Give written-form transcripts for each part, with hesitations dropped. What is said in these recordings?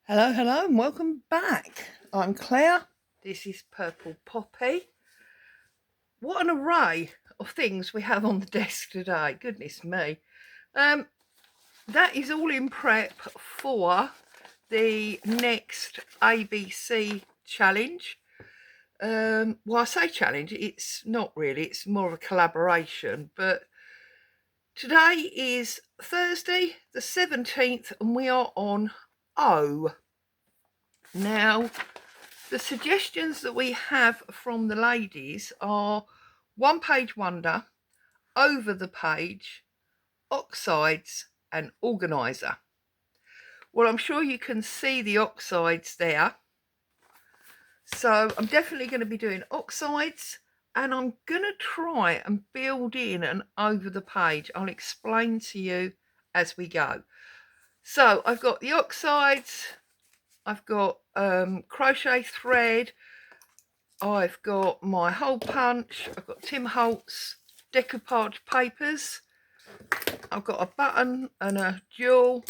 Hello, hello, and welcome back. I'm Claire. This is Purple Poppy. What an array of things we have on the desk today. Goodness me. That is all in prep for the next ABC challenge. Well, I say challenge, it's not really, it's more of a collaboration, but today is Thursday the 17th and we are on O. Now, the suggestions that we have from the ladies are one page wonder, over the page, oxides and organizer. Well, I'm sure you can see the oxides there. So I'm definitely going to be doing oxides and I'm going to try and build in an over the page. I'll explain to you as we go. So I've got the oxides, I've got crochet thread, I've got my hole punch, I've got Tim Holtz decoupage papers, I've got a button and a jewel,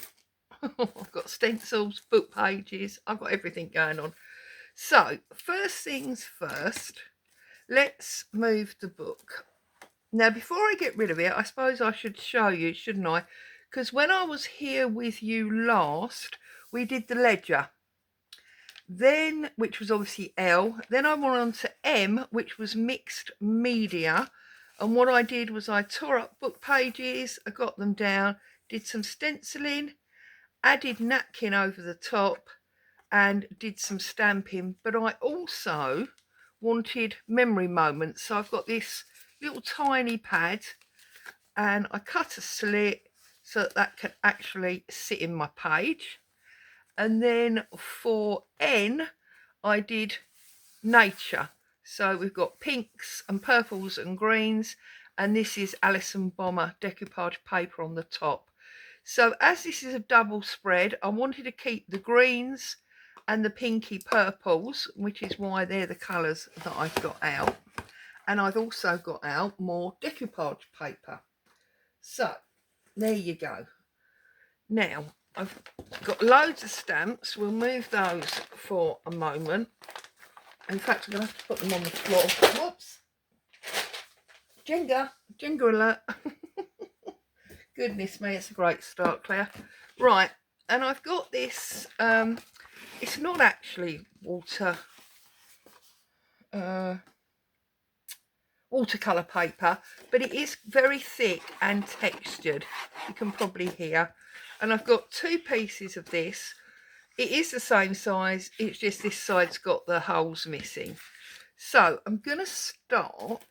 I've got stencils, book pages, I've got everything going on. So first things first, let's move the book. Now before I get rid of it, I suppose I should show you, shouldn't I? Because when I was here with you last, we did the ledger. Then, which was obviously L, then I went on to M, which was mixed media. And what I did was I tore up book pages, I got them down, did some stenciling, added napkin over the top and did some stamping. But I also wanted memory moments. So I've got this little tiny pad and I cut a slit so that that can actually sit in my page. And then for N, I did nature. So we've got pinks and purples and greens, and this is Alison Bomber decoupage paper on the top. So as this is a double spread, I wanted to keep the greens and the pinky purples, which is why they're the colours that I've got out. And I've also got out more decoupage paper. So there you go. Now, I've got loads of stamps. We'll move those for a moment. In fact, I'm going to have to put them on the floor. Whoops. Jenga alert. Goodness me, it's a great start, Claire. Right, and I've got this, it's not actually watercolour paper, but it is very thick and textured. You can probably hear. And I've got two pieces of this. It is the same size, it's just this side's got the holes missing. So I'm going to start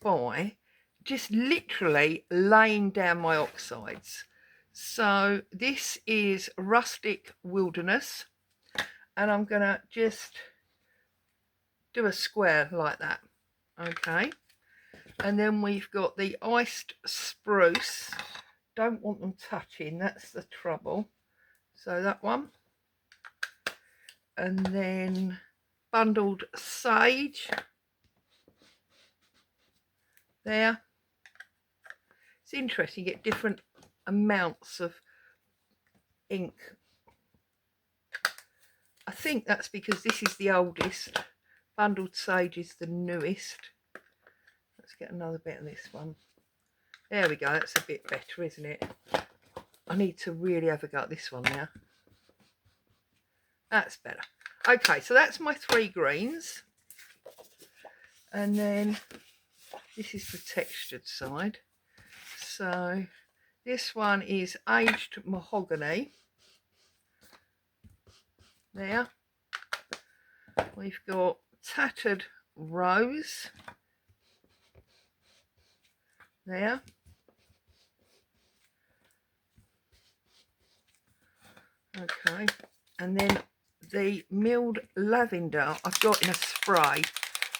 by just literally laying down my oxides. So this is Rustic Wilderness, and I'm going to just do a square like that. Okay. And then we've got the iced spruce. Don't want them touching, that's the trouble. So that one. And then bundled sage. There. It's interesting, you get different amounts of ink. I think that's because this is the oldest. Bundled sage is the newest. Let's get another bit of this one. There we go, that's a bit better, isn't it? I need to really have a go at this one now. That's better. Okay, so that's my three greens. And then this is the textured side. So this one is aged mahogany. There. We've got tattered rose. There. Okay, and then the milled lavender I've got in a spray,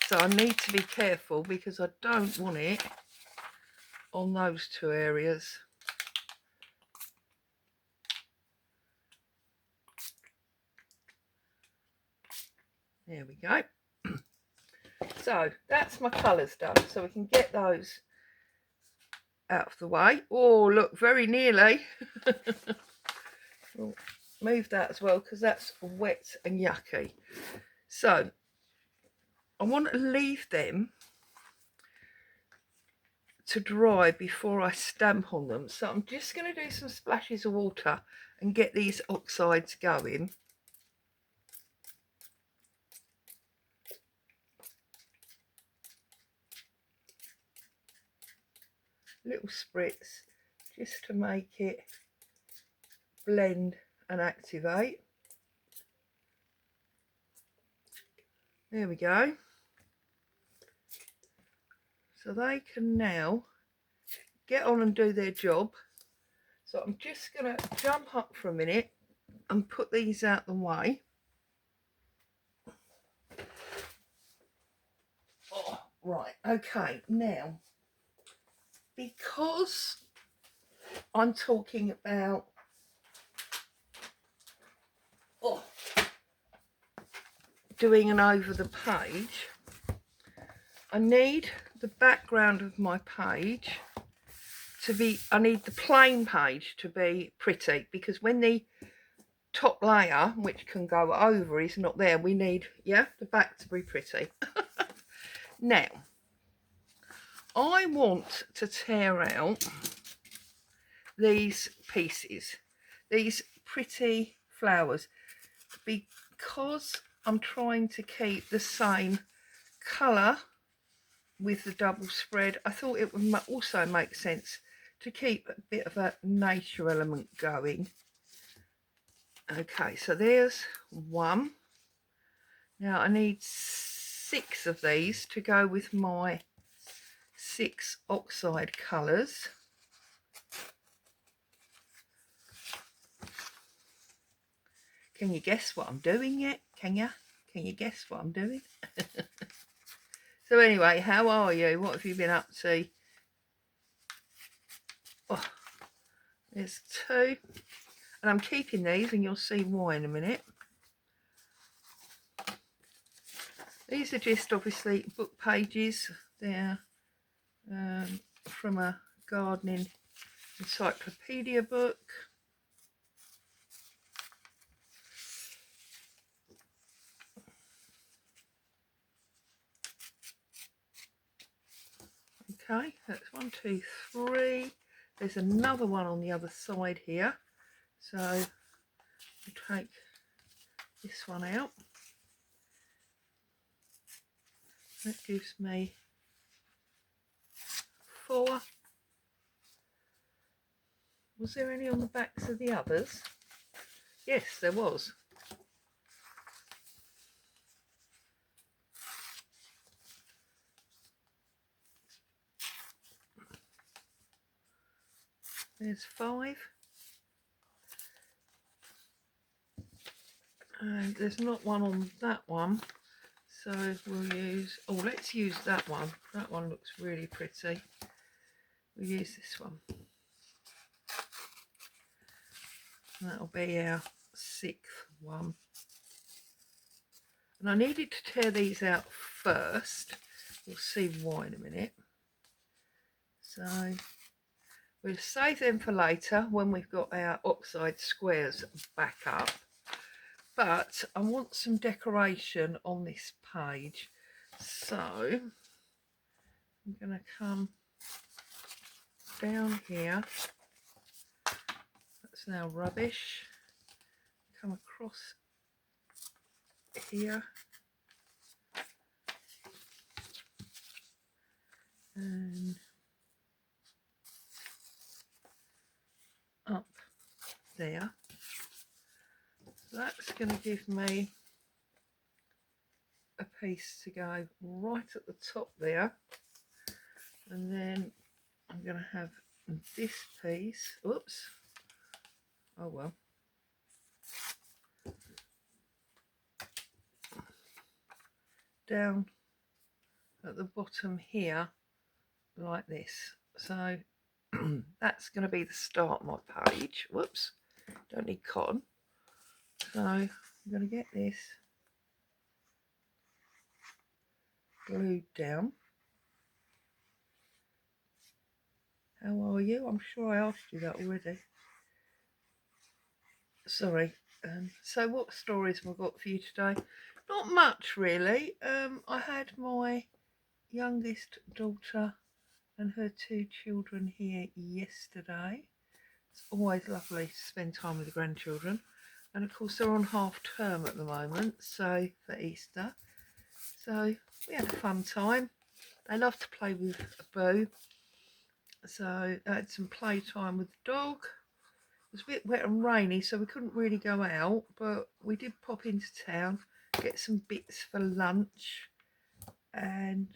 so I need to be careful because I don't want it on those two areas. There we go. So that's my colours done, so we can get those out of the way. Oh, look, very nearly. Oh, move that as well because that's wet and yucky. So I want to leave them to dry before I stamp on them. So I'm just going to do some splashes of water and get these oxides going. Little spritz just to make it blend and activate. There we go. So they can now get on and do their job. So I'm just going to jump up for a minute and put these out the way. Oh, right, okay, now because I'm talking about doing an over the page, I need the background of my page to be, I need the plain page to be pretty, because when the top layer, which can go over, is not there, we need, yeah, the back to be pretty. Now, I want to tear out these pieces, these pretty flowers, because I'm trying to keep the same colour with the double spread. I thought it would also make sense to keep a bit of a nature element going. Okay, so there's one. Now I need 6 of these to go with my 6 oxide colours. Can you guess what I'm doing yet? Can you guess what I'm doing? So anyway, how are you? What have you been up to? Oh, there's 2. And I'm keeping these, and you'll see why in a minute. These are just obviously book pages. They're from a gardening encyclopedia book. Okay, that's 1, 2, 3. There's another one on the other side here. So I'll take this one out. That gives me 4. Was there any on the backs of the others? Yes, there was. There's 5. And there's not one on that one. So we'll use, oh, let's use that one. That one looks really pretty. We'll use this one. That'll be our 6th one. And I needed to tear these out first. We'll see why in a minute. So we'll save them for later when we've got our oxide squares back up. But I want some decoration on this page. So I'm going to come down here. That's now rubbish. Come across here. And up there. So that's going to give me a piece to go right at the top there, and then I'm going to have this piece, oops, oh well, down at the bottom here like this. So that's going to be the start of my page. Whoops, don't need cotton. So I'm going to get this glued down. How are you? I'm sure I asked you that already. Sorry, So what stories have I got for you today? Not much really. I had my youngest daughter and her 2 children here yesterday. It's always lovely to spend time with the grandchildren. And of course they're on half term at the moment, so for Easter. So we had a fun time. They love to play with Boo. So I had some playtime with the dog. It was a bit wet and rainy, so we couldn't really go out, but we did pop into town, get some bits for lunch, and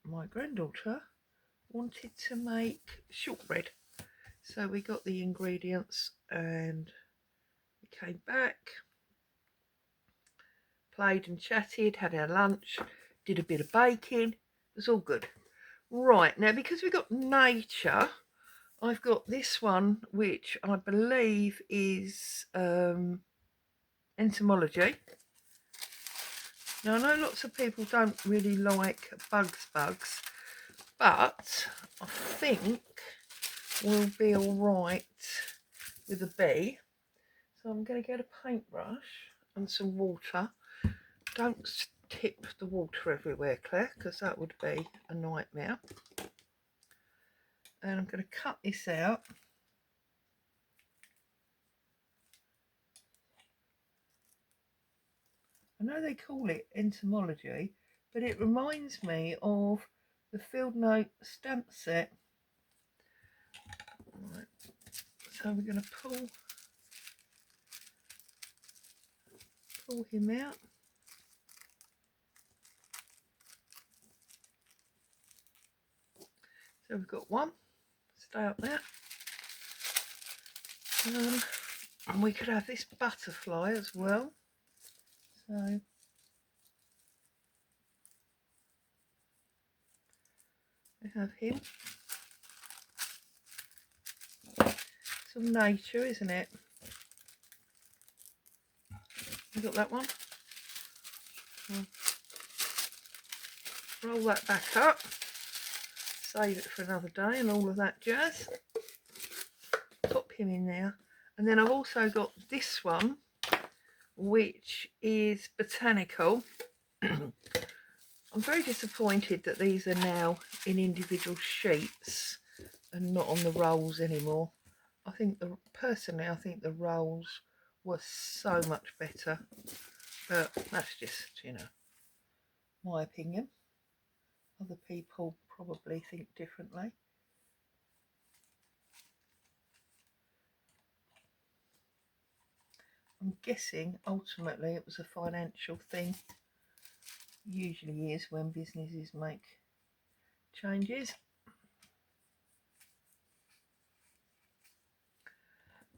my granddaughter wanted to make shortbread. So we got the ingredients and we came back, played and chatted, had our lunch, did a bit of baking. It was all good. Right, now because we got nature, I've got this one, which I believe is entomology. Now I know lots of people don't really like bugs, but I think we'll be all right with a bee. So I'm going to get a paintbrush and some water. Don't tip the water everywhere, Claire, because that would be a nightmare. And I'm going to cut this out. I know they call it entomology, but it reminds me of the Field Note stamp set. Right. So we're going to pull him out. So we've got one, stay up there. And we could have this butterfly as well. So we have him. Some nature, isn't it? You got that one? Roll that back up. Save it for another day and all of that jazz. Pop him in there. And then I've also got this one, which is botanical. I'm very disappointed that these are now in individual sheets and not on the rolls anymore. I think personally I think the rolls were so much better, but that's just, you know, my opinion. Other people probably think differently. I'm guessing ultimately it was a financial thing. Usually is when businesses make changes.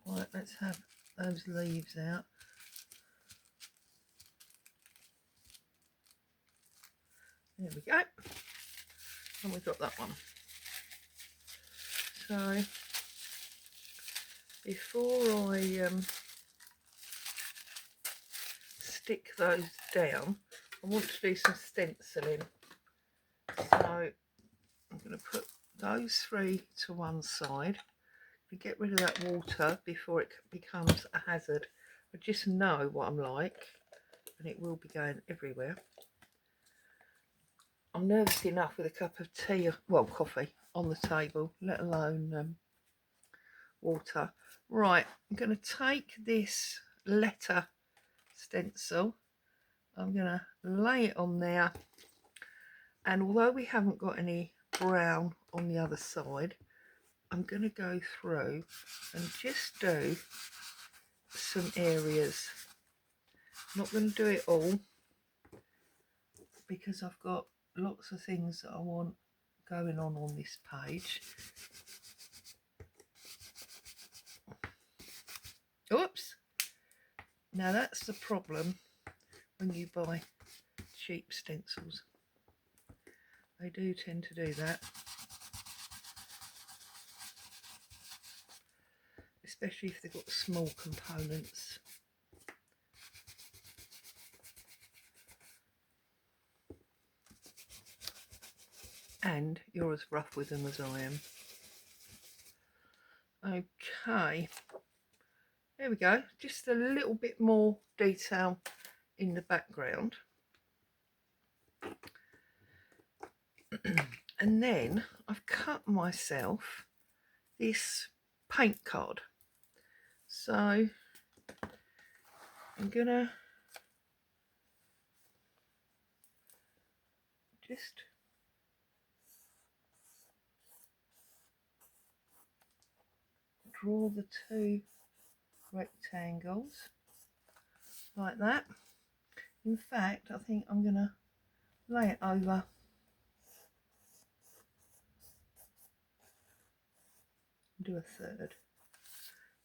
Right, let's have those leaves out. There we go. And we've got that one. So before I stick those down, I want to do some stenciling. So I'm going to put those 3 to one side and get rid of that water before it becomes a hazard. I just know what I'm like, and it will be going everywhere. I'm nervous enough with a cup of tea, well, coffee on the table, let alone water. Right, I'm going to take this letter stencil, I'm going to lay it on there, and although we haven't got any brown on the other side, I'm going to go through and just do some areas. I'm not going to do it all because I've got lots of things that I want going on this page. Oops! Now that's the problem when you buy cheap stencils. They do tend to do that. Especially if they've got small components. And you're as rough with them as I am. Okay. There we go, just a little bit more detail in the background. And then I've cut myself this paint card. So I'm gonna just draw the two rectangles like that. In fact, I think I'm gonna lay it over and do a third.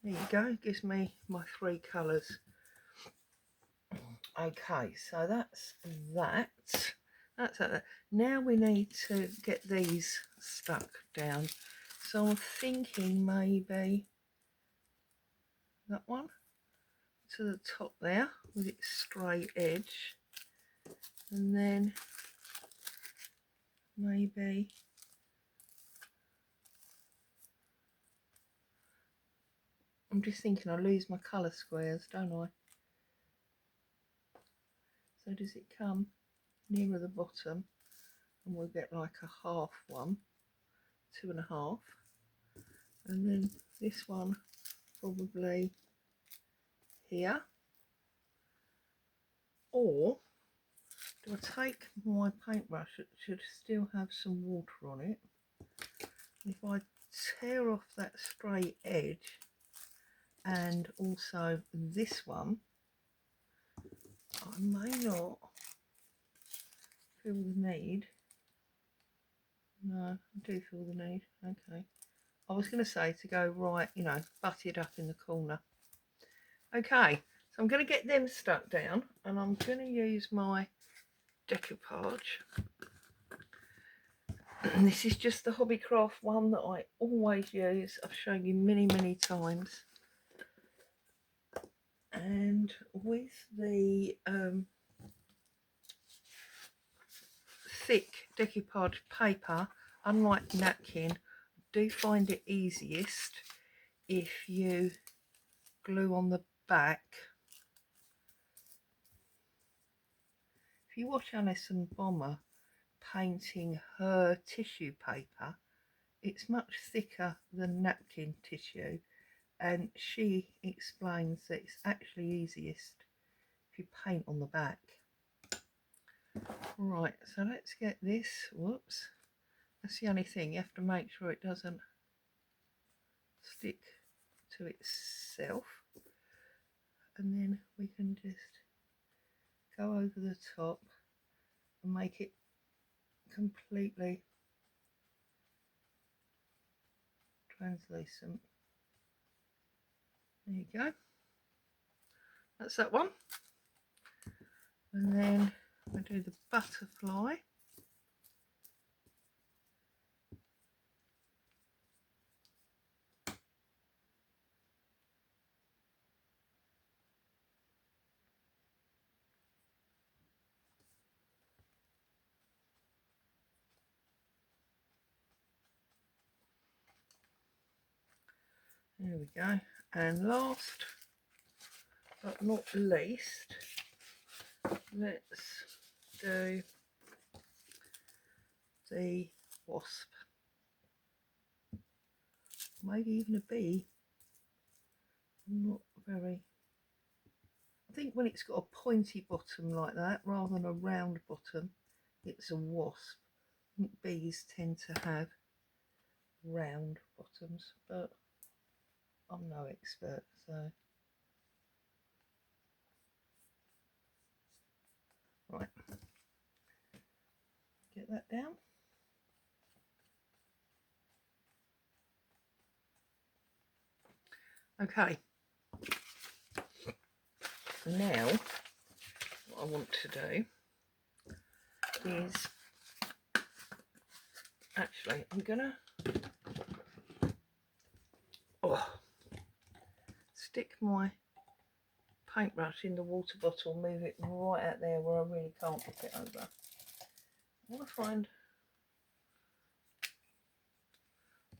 There you go, gives me my three colours. Okay, so that's that. That's that. Now we need to get these stuck down. So I'm thinking maybe that one to the top there with its straight edge, and then maybe I'm just thinking I lose my colour squares, don't I? So does it come nearer the bottom and we'll get like a half one, 2.5, and then this one probably here? Or do I take my paintbrush that should still have some water on it? If I tear off that straight edge and also this one, I may not feel the need. No, I do feel the need. Okay. I was going to say to go right, you know, butted up in the corner. Okay, so I'm going to get them stuck down, and I'm going to use my decoupage. And this is just the Hobbycraft one that I always use. I've shown you many, many times. And with the thick decoupage paper, unlike napkin, I do find it easiest if you glue on the back. If you watch Alison Bomber painting her tissue paper, it's much thicker than napkin tissue, and she explains that it's actually easiest if you paint on the back. Right, so let's get this. Whoops, that's the only thing, you have to make sure it doesn't stick to itself, and then we can just go over the top and make it completely translucent. There you go, that's that one. And then I do the butterfly. There we go. And last but not least, let's do the wasp. Maybe even a bee. Not very. I think when it's got a pointy bottom like that, rather than a round bottom, it's a wasp. I think bees tend to have round bottoms, but I'm no expert, so. Right, get that down. Okay, now what I want to do is, actually I'm gonna stick my paintbrush in the water bottle, move it right out there where I really can't put it over. I want to find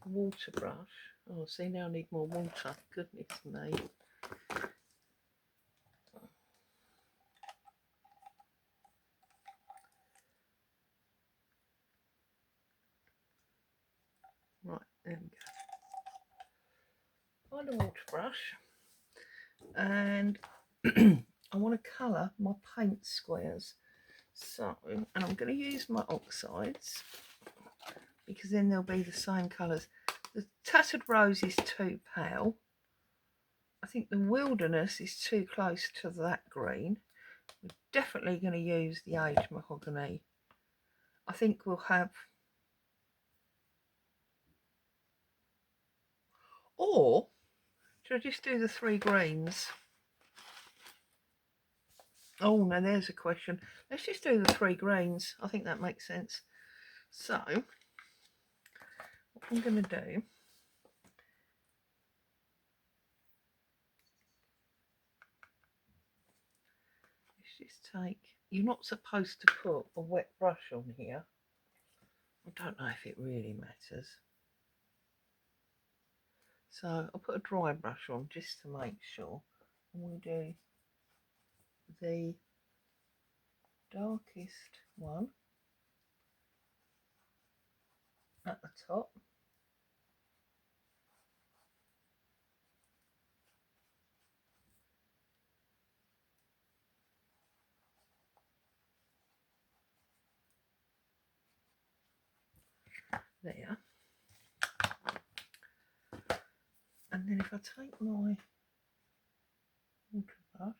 a water brush. Oh, see, now I need more water, goodness me. Right, there we go. Find a water brush, and I want to colour my paint squares. So, and I'm going to use my oxides because then they'll be the same colours. The Tattered Rose is too pale. I think the Wilderness is too close to that green. We're definitely going to use the Aged Mahogany. I think we'll have, or should I just do the 3 greens? Oh, no, there's a question. Let's just do the 3 greens. I think that makes sense. So, what I'm going to do, let's just take, you're not supposed to put a wet brush on here. I don't know if it really matters. So I'll put a dry brush on just to make sure. And we'll do the darkest one at the top. There. And then if I take my water brush, I can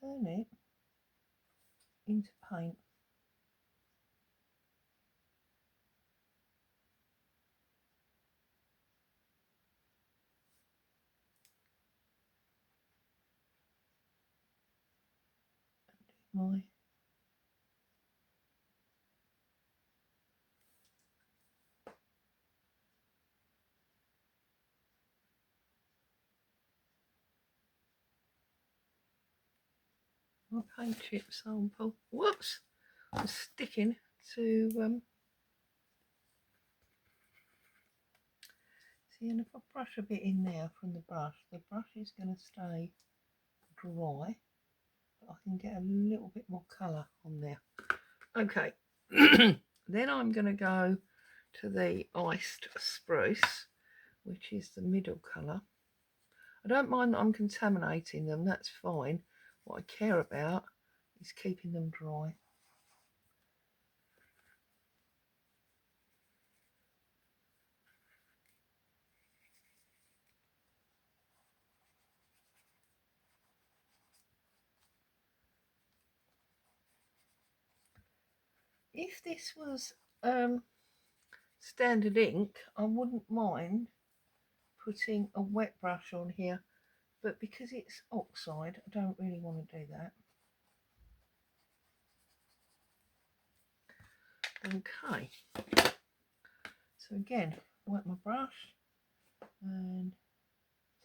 turn it into paint. My paint chip sample. Whoops! I'm sticking to see, and if I brush a bit in there from the brush is going to stay dry, but I can get a little bit more colour on there. Okay. Then I'm going to go to the Iced Spruce, which is the middle colour. I don't mind that I'm contaminating them, that's fine. What I care about is keeping them dry. If this was standard ink, I wouldn't mind putting a wet brush on here, but because it's oxide, I don't really want to do that. Okay, so again, wet my brush and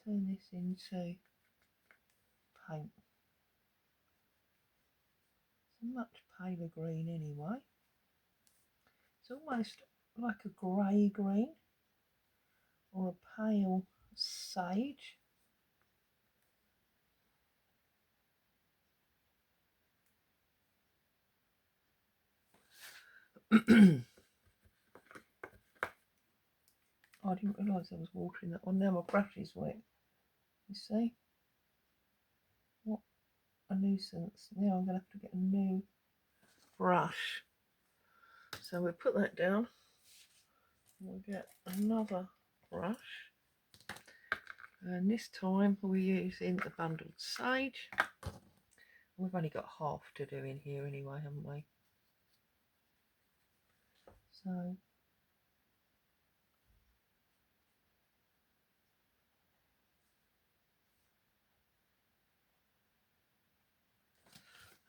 turn this into paint. It's a much paler green anyway. It's almost like a grey green or a pale sage. I didn't realise I was watering that on. Now my brush is wet. You see? What a nuisance. Now I'm going to have to get a new brush. So we'll put that down. We'll get another brush. And this time we're using the bundled sage. We've only got half to do in here anyway, haven't we? So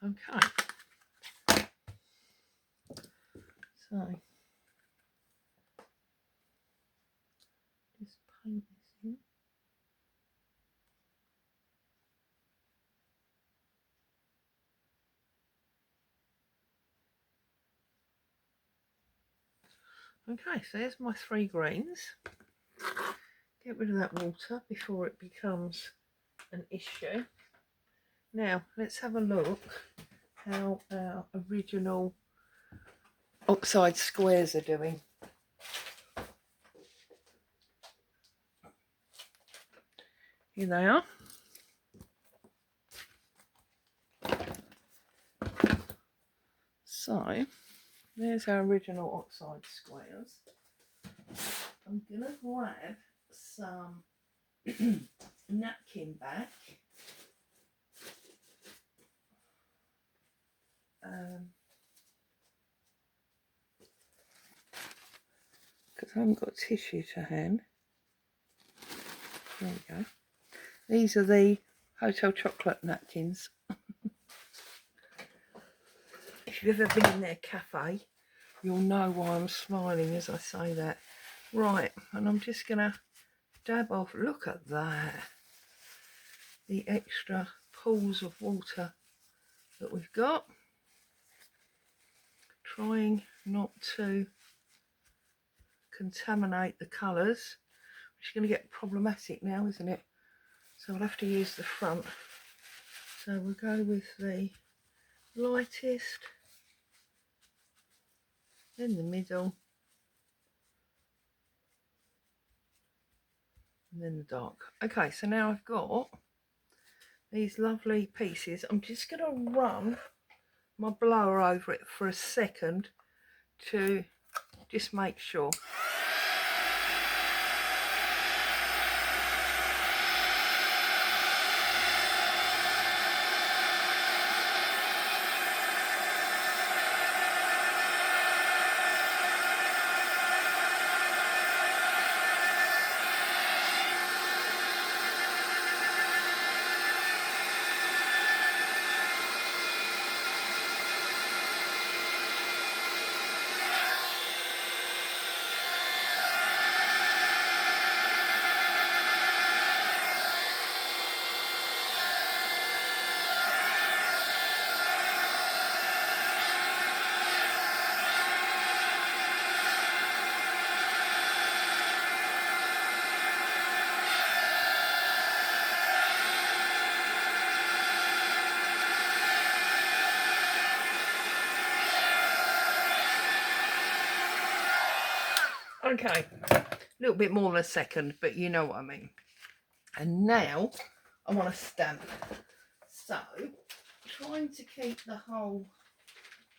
okay, so just paint this in. Okay, so there's my 3 greens. Get rid of that water before it becomes an issue. Now let's have a look how our original oxide squares are doing. Here they are. So there's our original oxide squares. I'm gonna grab some napkin back. Because I haven't got tissue to hand. There we go. These are the hotel chocolate napkins. If you've ever been in their cafe, you'll know why I'm smiling as I say that. Right, and I'm just going to dab off. Look at that. The extra pools of water that we've got. Trying not to contaminate the colours, which is going to get problematic now, isn't it? So I'll have to use the front. So we'll go with the lightest, then the middle, and then the dark. Okay, so now I've got these lovely pieces. I'm just going to run my blower over it for a second to just make sure. Okay, a little bit more than a second, but you know what I mean. And now I want to stamp. So, trying to keep the whole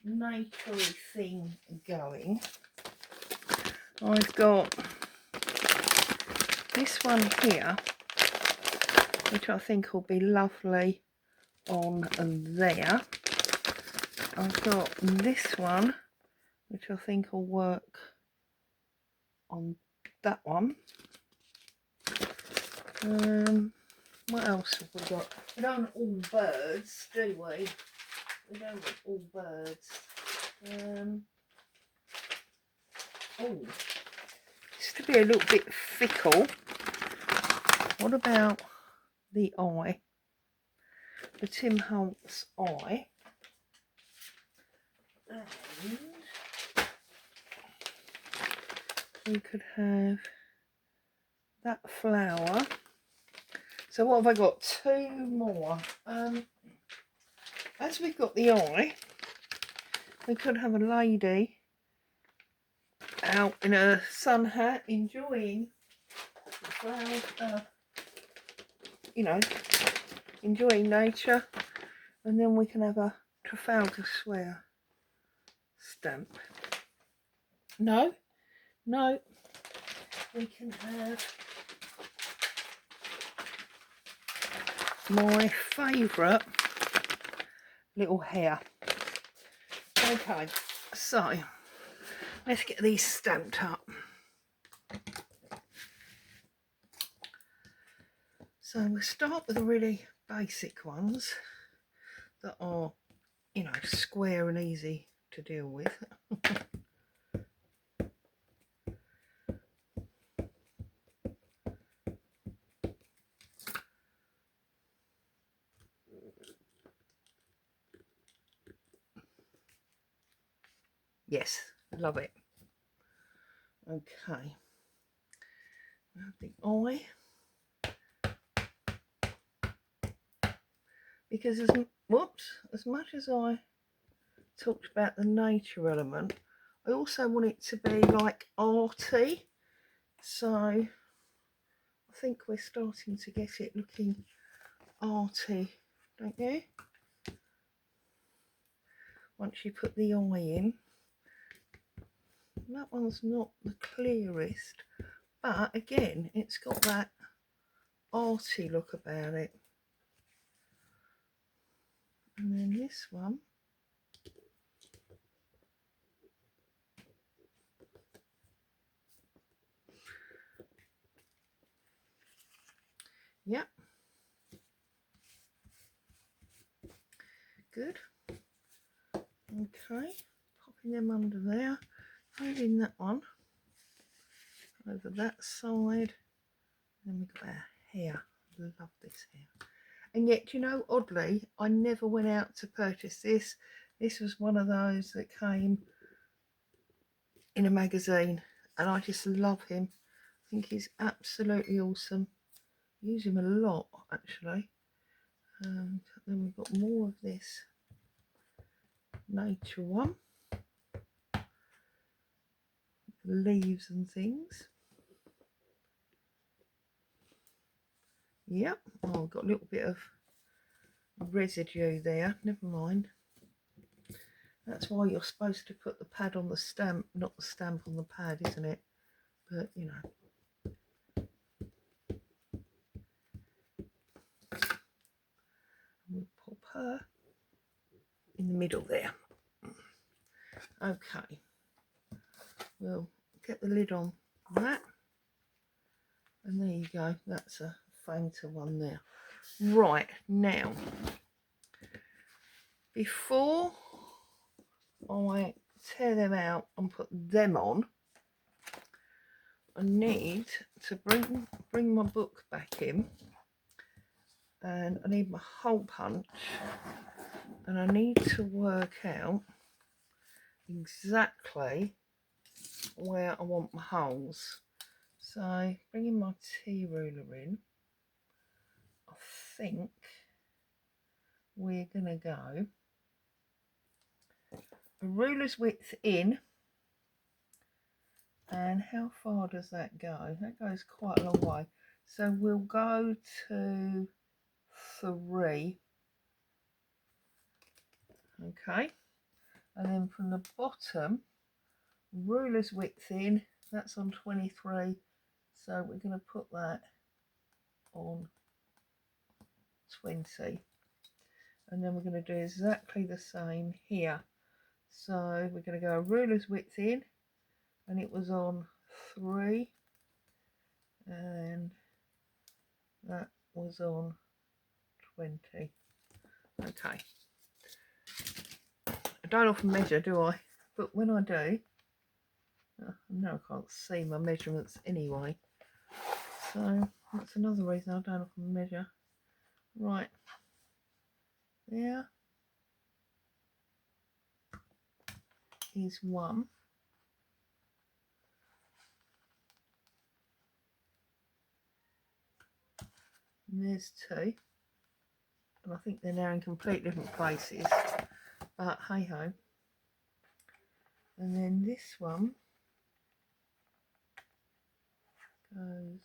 naturey thing going, I've got this one here, which I think will be lovely on there. I've got this one, which I think will work on that one. What else have we got? We don't want all birds, do we? We don't want all birds. Oh, just to be a little bit fickle, what about the eye? The Tim Holtz eye. And we could have that flower. So what have I got? Two more. As we've got the eye, we could have a lady out in a sun hat enjoying the flowers, you know, enjoying nature, and then we can have a Trafalgar Square stamp. No, we can have my favourite little hare. Okay, so let's get these stamped up. So we'll start with the really basic ones that are, you know, square and easy to deal with. Yes, love it. Okay, the eye. because as much as I talked about the nature element, I also want it to be like arty. So I think we're starting to get it looking arty, don't you? Once you put the eye in. That one's not the clearest, but again, it's got that arty look about it. And then this one, yep, good. Okay, popping them under there, holding that one over that side. Then we've got our hair. Love this hair. And yet, you know, oddly, I never went out to purchase this. This was one of those that came in a magazine, and I just love him. I think he's absolutely awesome. Use him a lot, actually. And then we've got more of this nature one, leaves and things. Yep. Oh, I've got a little bit of residue there. Never mind. That's why you're supposed to put the pad on the stamp, not the stamp on the pad, isn't it? But you know. We'll pop her in the middle there. Okay. We'll get the lid on that. And there you go. That's a fainter one there. Right, now, before I tear them out and put them on, I need to bring my book back in, and I need my hole punch, and I need to work out exactly where I want my holes. So bringing my T ruler in, I think we're gonna go a ruler's width in. And how far does that go? That goes quite a long way. So we'll go to 3. Okay. And then from the bottom, ruler's width in, that's on 23. So we're going to put that on 20. And then we're going to do exactly the same here. So we're going to go ruler's width in, and it was on 3. And that was on 20. Okay. I don't often measure, do I? But when I do, I know I can't see my measurements anyway. So that's another reason I don't often measure. Right. There is 1. And there's 2. And I think they're now in complete different places. But hey ho. And then this one goes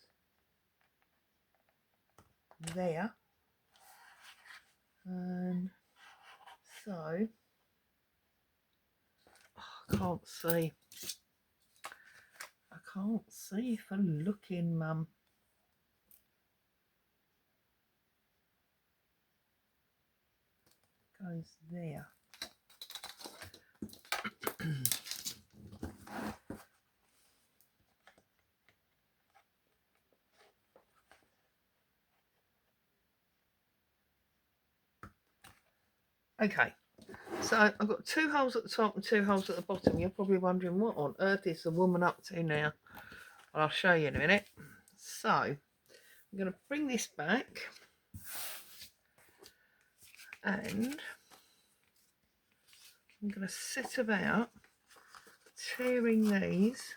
there. And so I can't see. I can't see for looking, Mum. Goes there. Okay, so I've got 2 holes at the top and 2 holes at the bottom. You're probably wondering, what on earth is the woman up to now? Well, I'll show you in a minute. So I'm going to bring this back, and I'm going to set about tearing these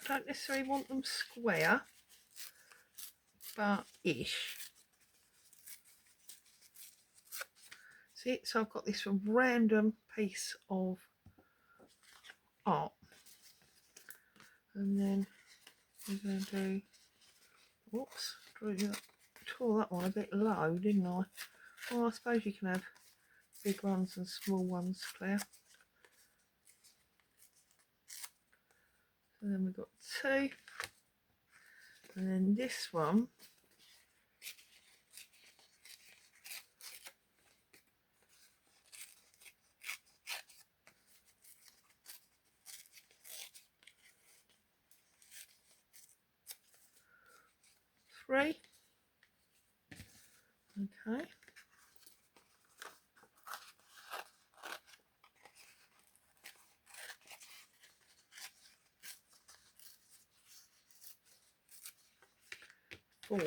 don't necessarily want them square, but ish. See, so I've got this random piece of art, and then we're going to do, whoops, tore that one a bit low, didn't I? Well, I suppose you can have big ones and small ones, Claire. So then we've got 2, and then this one, three. Okay. 4.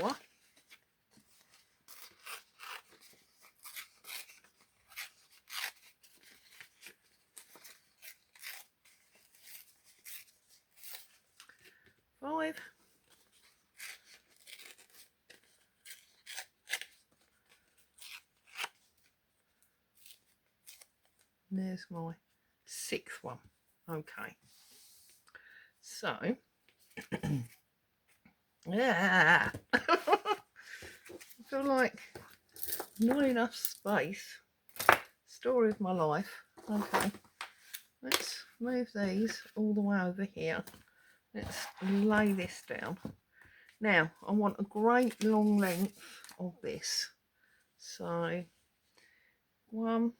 5. And there's my 6th one. Okay. So, yeah. I feel like not enough space. Story of my life. Okay. Let's move these all the way over here. Let's lay this down. Now, I want a great long length of this. So, one,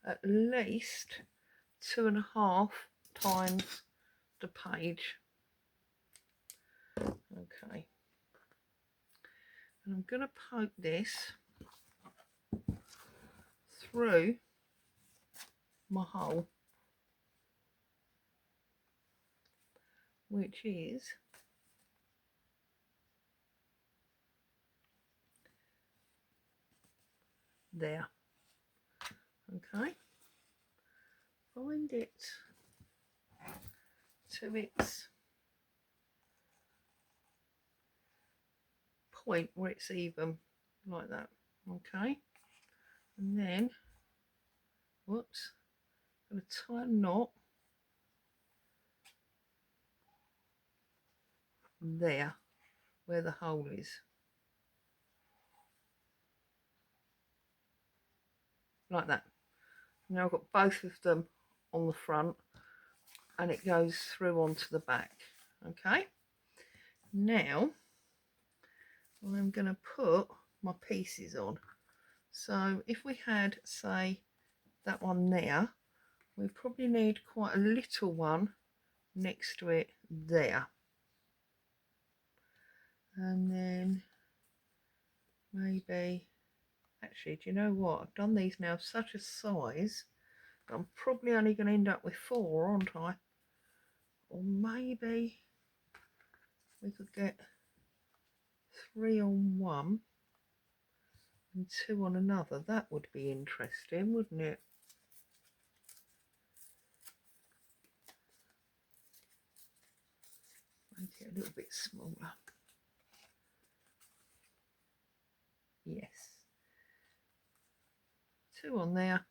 at least 2.5 times the page. Okay. And I'm going to poke this through my hole, which is there. Okay, find it to its point where it's even, like that. Okay, and then whoops, I'm going to tie a knot there where the hole is, like that. Now I've got both of them on the front and it goes through onto the back. Okay, now I'm going to put my pieces on. So if we had, say, that one there, we probably need quite a little one next to it there, and then maybe, actually, do you know what, I've done these now such a size that I'm probably only going to end up with 4, aren't I? Or maybe we could get 3 on one and 2 on another. That would be interesting, wouldn't it? Make it a little bit smaller. Yes. 2 on there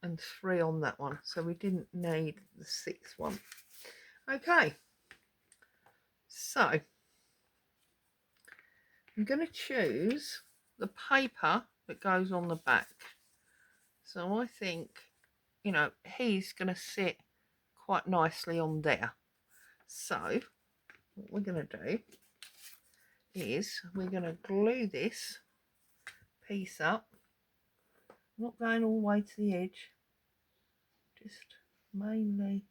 and 3 on that one. So we didn't need the 6th one. Okay. So I'm going to choose the paper that goes on the back. So I think, you know, he's going to sit quite nicely on there. So what we're going to do is we're going to glue this piece up. Not going all the way to the edge, just mainly,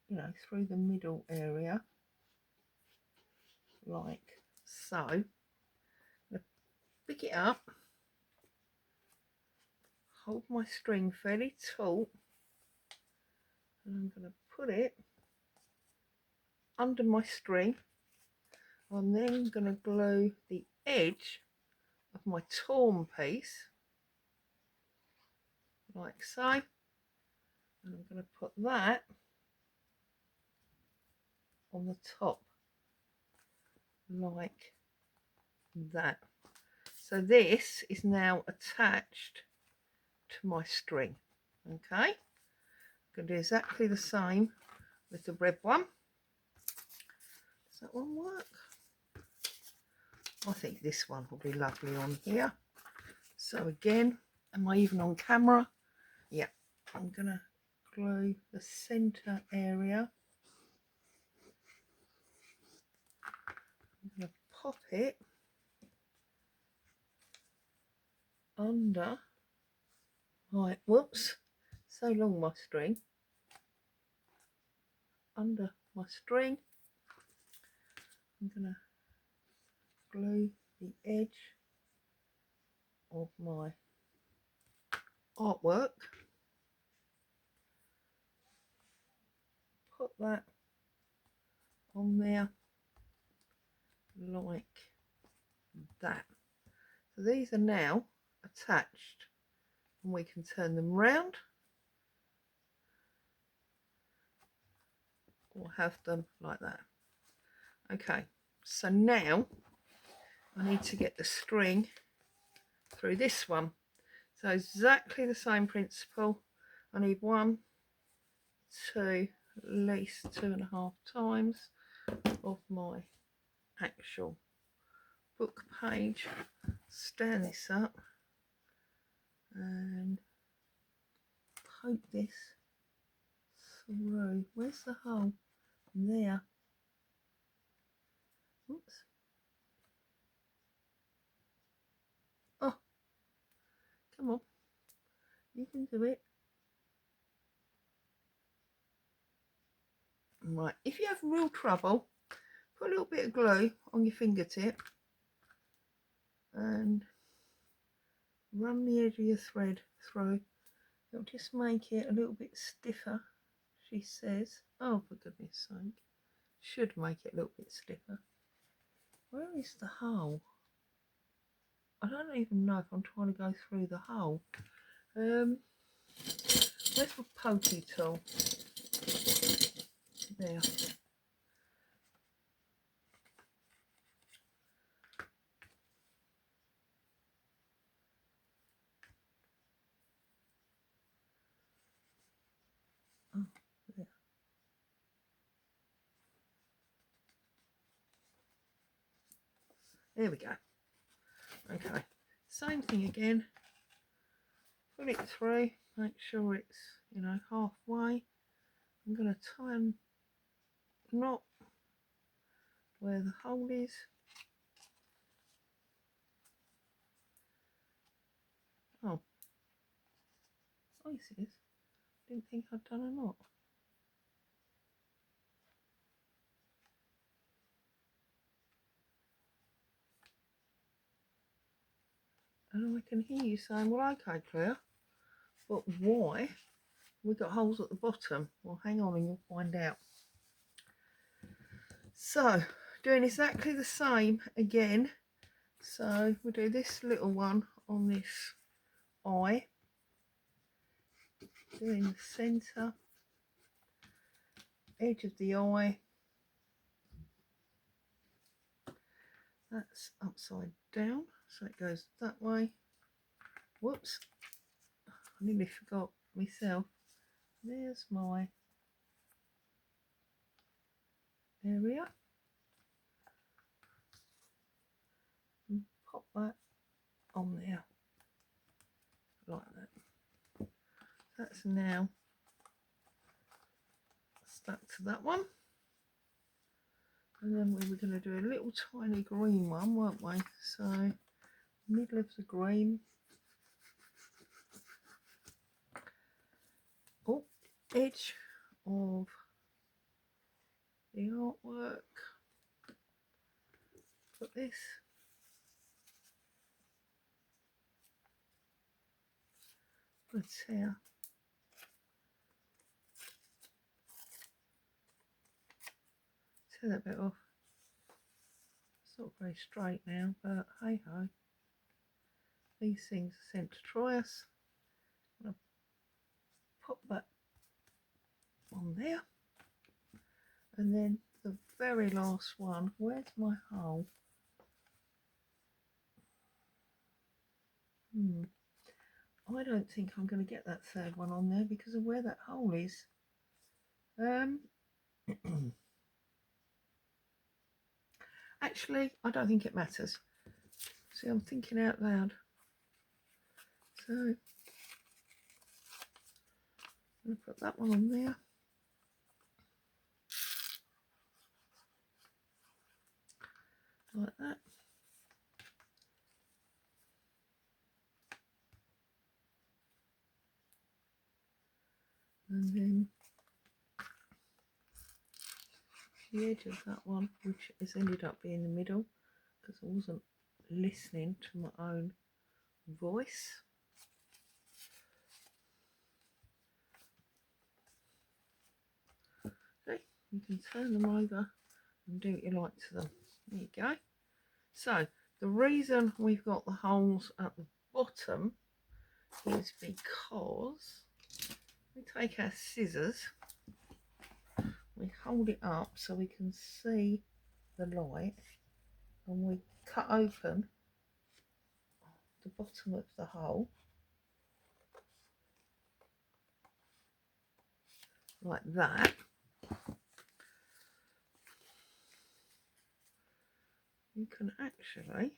you know, through the middle area, like so. I'm going to pick it up, hold my string fairly taut, and I'm going to put it under my string. I'm then going to glue the edge of my torn piece, like so, and I'm going to put that on the top like that. So this is now attached to my string. Okay, I'm going to do exactly the same with the red one. Does that one work? I think this one will be lovely on here. So again, am I even on camera? Yeah, I'm going to glue the center area. I'm going to pop it under my, whoops, so long my string, under my string. I'm going to glue the edge of my artwork, put that on there like that. So these are now attached and we can turn them round or have them like that. Okay, so now I need to get the string through this one. So exactly the same principle. I need 1, 2, at least 2.5 times of my actual book page. Stand this up and poke this through. Where's the hole? There. Oops. Oh, come on. You can do it. Right, if you have real trouble, put a little bit of glue on your fingertip and run the edge of your thread through. It'll just make it a little bit stiffer, she says. Oh, for goodness sake. Should make it a little bit stiffer. Where is the hole? I don't even know if I'm trying to go through the hole. Where's my pokey tool? There. Oh, there. There we go. Okay, same thing again. Put it through, make sure it's, you know, halfway. I'm going to tie and knot where the hole is. Oh, this is. Didn't think I'd done a knot. And I can hear you saying, well, okay, Claire, but why? We've got holes at the bottom. Well, hang on and you'll find out. So, doing exactly the same again. So, we'll do this little one on this eye. Doing the centre, edge of the eye. That's upside down, so it goes that way. Whoops, I nearly forgot myself. There's my area. And pop that on there, like that. That's now stuck to that one. And then we were going to do a little tiny green one, weren't we? So, middle of the green. Oh, edge of the artwork. Put this. Let's here. Tear that bit off. It's not very straight now, but hey ho. These things are sent to try us. I'm going to pop that on there. And then the very last one. Where's my hole? I don't think I'm going to get that third one on there because of where that hole is. Actually, I don't think it matters. See, I'm thinking out loud. So I'm going to put that one on there. Like that. And then the edge of that one, which has ended up being the middle because I wasn't listening to my own voice. Okay, you can turn them over and do what you like to them. There you go. So the reason we've got the holes at the bottom is because we take our scissors, we hold it up so we can see the light, and we cut open the bottom of the hole like that. You can actually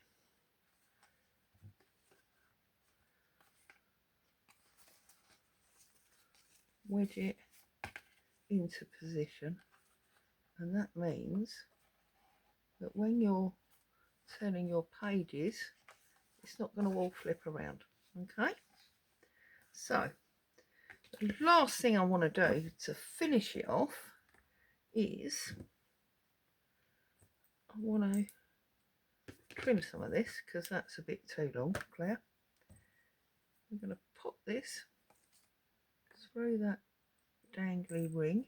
wedge it into position, and that means that when you're turning your pages, it's not going to all flip around. Okay, so the last thing I want to do to finish it off is I want to trim some of this because that's a bit too long, Claire. I'm going to pop this through that dangly ring.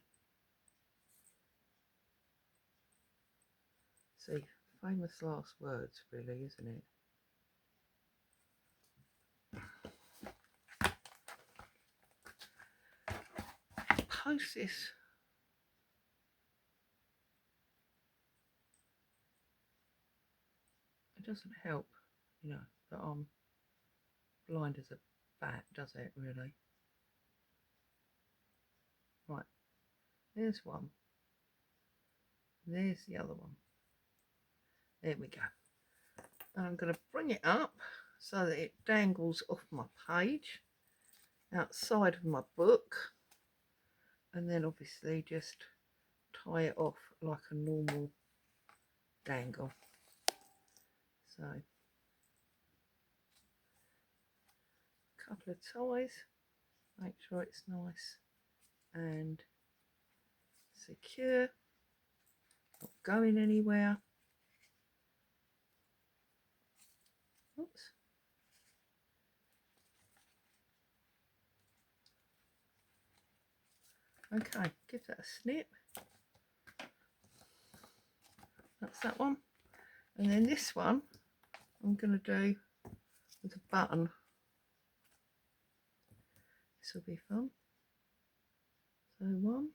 See, famous last words really, isn't it? Post this it doesn't help, you know, that I'm blind as a bat, does it really? Right, there's one, there's the other one. There we go. And I'm going to bring it up so that it dangles off my page outside of my book, and then obviously just tie it off like a normal dangle. So a couple of ties, make sure it's nice and secure, not going anywhere. Oops. Okay, give that a snip. That's that one. And then this one I'm going to do with a button. This will be fun. So one.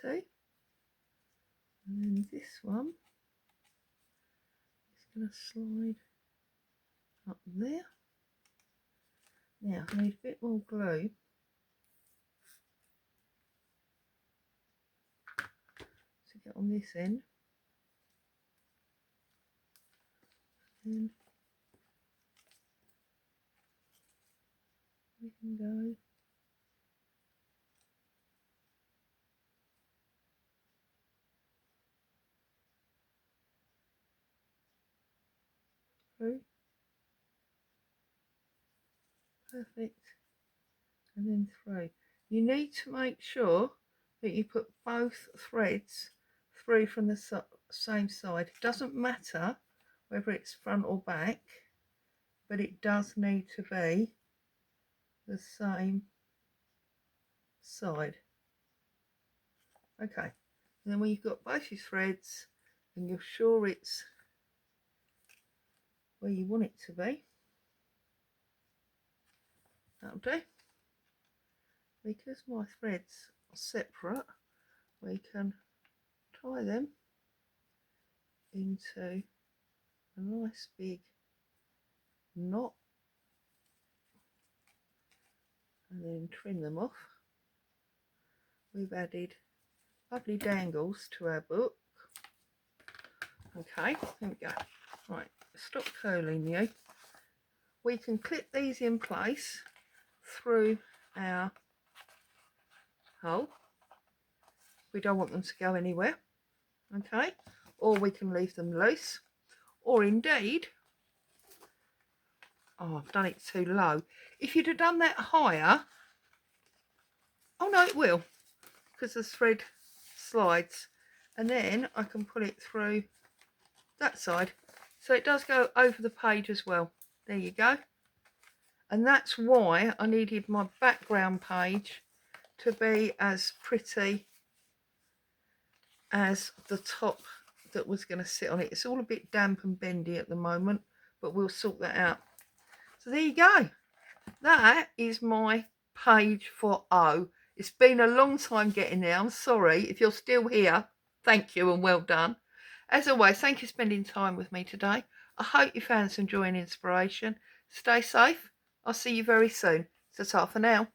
Two. And then this one is going to slide up there. Now I need a bit more glue to get on this end. Then we can go through. Perfect. And then through. You need to make sure that you put both threads through from the same side. It doesn't matter whether it's front or back, but it does need to be the same side. Okay, And then when you've got both your threads and you're sure it's where you want it to be, that'll do. Because my threads are separate, we can tie them into a nice big knot and then trim them off. We've added lovely dangles to our book. Okay, there we go. Right, stop curling you. We can clip these in place through our hole. We don't want them to go anywhere. Okay, or we can leave them loose, or indeed, oh, I've done it too low. If you'd have done that higher, oh no, it will, because the thread slides, and then I can pull it through that side, so it does go over the page as well. There you go. And that's why I needed my background page to be as pretty as the top that was going to sit on it. It's all a bit damp and bendy at the moment, but we'll sort that out. So there you go. That is my page for O. It's been a long time getting there. I'm sorry. If you're still here, thank you and well done. As always, thank you for spending time with me today. I hope you found some joy and inspiration. Stay safe. I'll see you very soon. So ta for now.